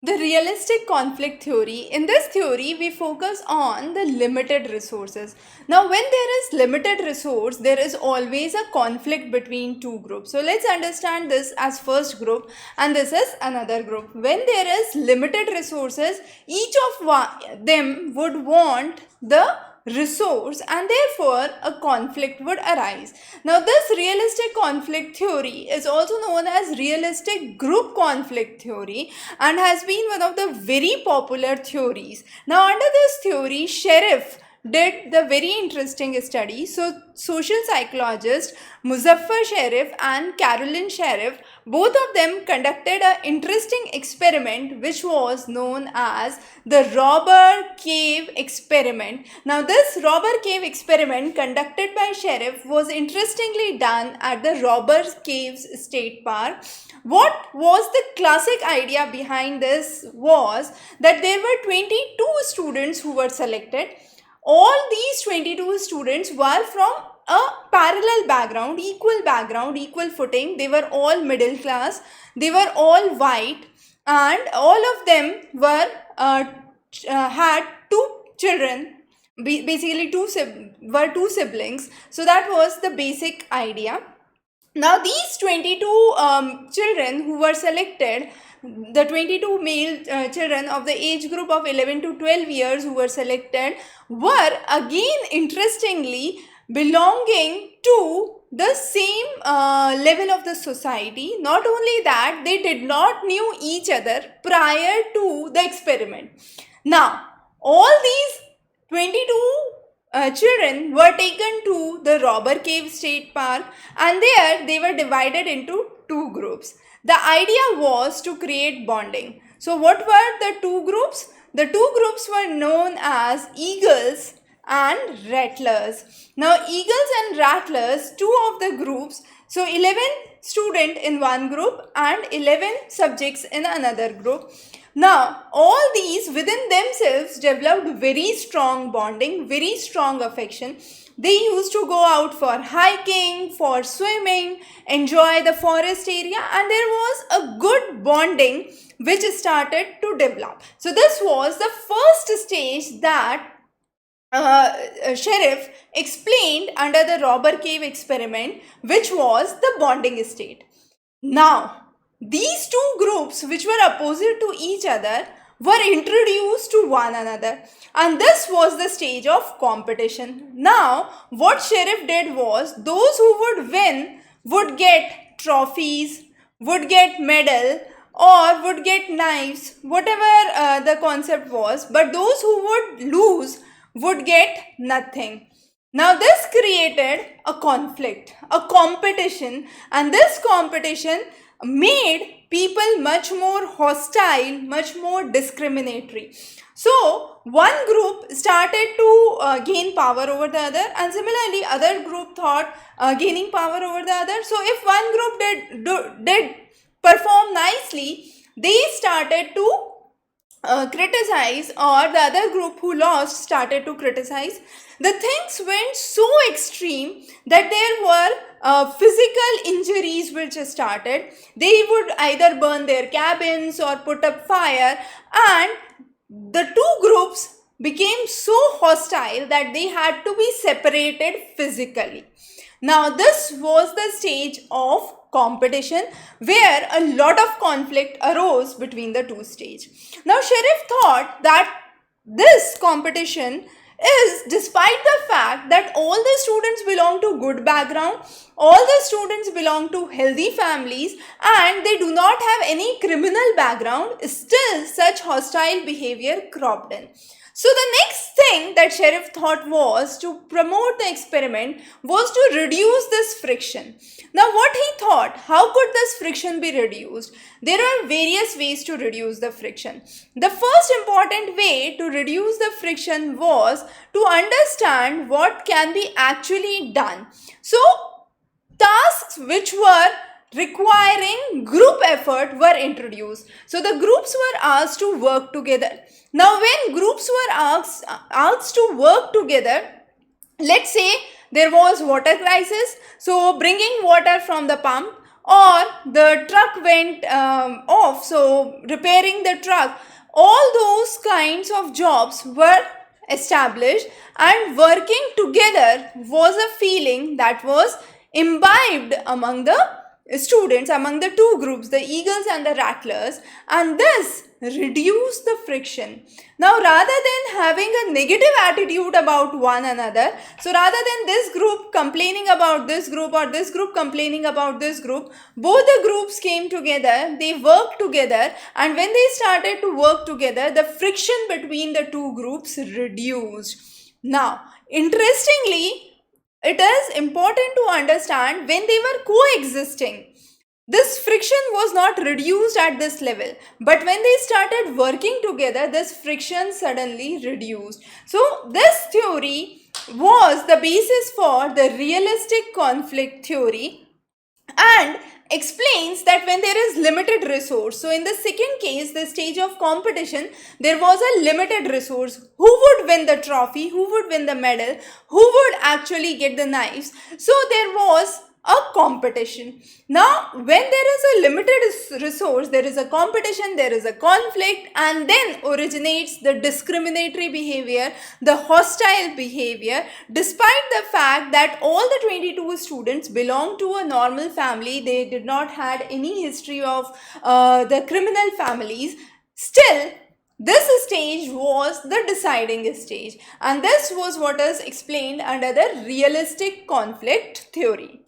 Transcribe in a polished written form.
The realistic conflict theory. In this theory, we focus on the limited resources. Now, when there is limited resource, there is always a conflict between two groups. So, let's understand this as first group and this is another group. When there is limited resources, each of them would want the resource and therefore a conflict would arise. Now this realistic conflict theory is also known as realistic group conflict theory and has been one of the very popular theories. Now under this theory, Sherif did the very interesting study. So social psychologist Muzaffar Sherif and Carolyn Sherif, both of them conducted an interesting experiment which was known as the robber cave experiment. Now this robber cave experiment conducted by Sherif was interestingly done at the robber caves state park. What was the classic idea behind this was that there were 22 students who were selected. All these 22 students were from a parallel background, equal footing. They were all middle class. They were all white and all of them were had two children, basically two siblings. So that was the basic idea. Now these 22 children who were selected, the 22 male children of the age group of 11 to 12 years who were selected were again interestingly belonging to the same level of the society. Not only that, they did not knew each other prior to the experiment. Now all these 22 children were taken to the robber cave state park and there they were divided into two groups. The idea was to create bonding. So what were the two groups? The two groups were known as Eagles and Rattlers. Now Eagles and Rattlers, two of the groups, so 11 students in one group and 11 subjects in another group. Now, all these within themselves developed very strong bonding, very strong affection. They used to go out for hiking, for swimming, enjoy the forest area, and there was a good bonding which started to develop. So, this was the first stage that Sherif explained under the robber cave experiment, which was the bonding state. Now, these two groups which were opposite to each other were introduced to one another and this was the stage of competition. Now what Sherif did was those who would win would get trophies, would get medal or would get knives, whatever the concept was, but those who would lose would get nothing. Now this created a conflict, a competition, and this competition made people much more hostile, much more discriminatory. So one group started to gain power over the other and similarly other group thought gaining power over the other. So if one group did perform nicely, they started to criticize or the other group who lost started to criticize. The things went so extreme that there were physical injuries which started. They would either burn their cabins or put up fire and the two groups became so hostile that they had to be separated physically. Now this was the stage of competition where a lot of conflict arose between the two stages. Now Sherif thought that this competition is despite the fact that all the students belong to good background, all the students belong to healthy families and they do not have any criminal background, still such hostile behavior cropped in. So the next thing that Sherif thought was to promote the experiment was to reduce this friction. Now what he thought, how could this friction be reduced? There are various ways to reduce the friction. The first important way to reduce the friction was to understand what can be actually done. So tasks which were requiring group effort were introduced. So the groups were asked to work together. Now when groups were asked to work together, let's say there was water crisis, so bringing water from the pump or the truck went off, so repairing the truck, all those kinds of jobs were established, and working together was a feeling that was imbibed among the students, among the two groups, the Eagles and the Rattlers, and this reduced the friction. Now, rather than having a negative attitude about one another, so rather than this group complaining about this group or this group complaining about this group, both the groups came together, they worked together, and when they started to work together, the friction between the two groups reduced. Now, interestingly, it is important to understand when they were coexisting, this friction was not reduced at this level, but when they started working together, this friction suddenly reduced. So, this theory was the basis for the realistic conflict theory and explains that when there is limited resource, so in the second case, the stage of competition, there was a limited resource. Who would win the trophy? Who would win the medal? Who would actually get the knives? So there was a competition. Now, when there is a limited resource, there is a competition, there is a conflict, and then originates the discriminatory behavior, the hostile behavior, despite the fact that all the 22 students belong to a normal family, they did not had any history of the criminal families. Still, this stage was the deciding stage, and this was what is explained under the realistic conflict theory.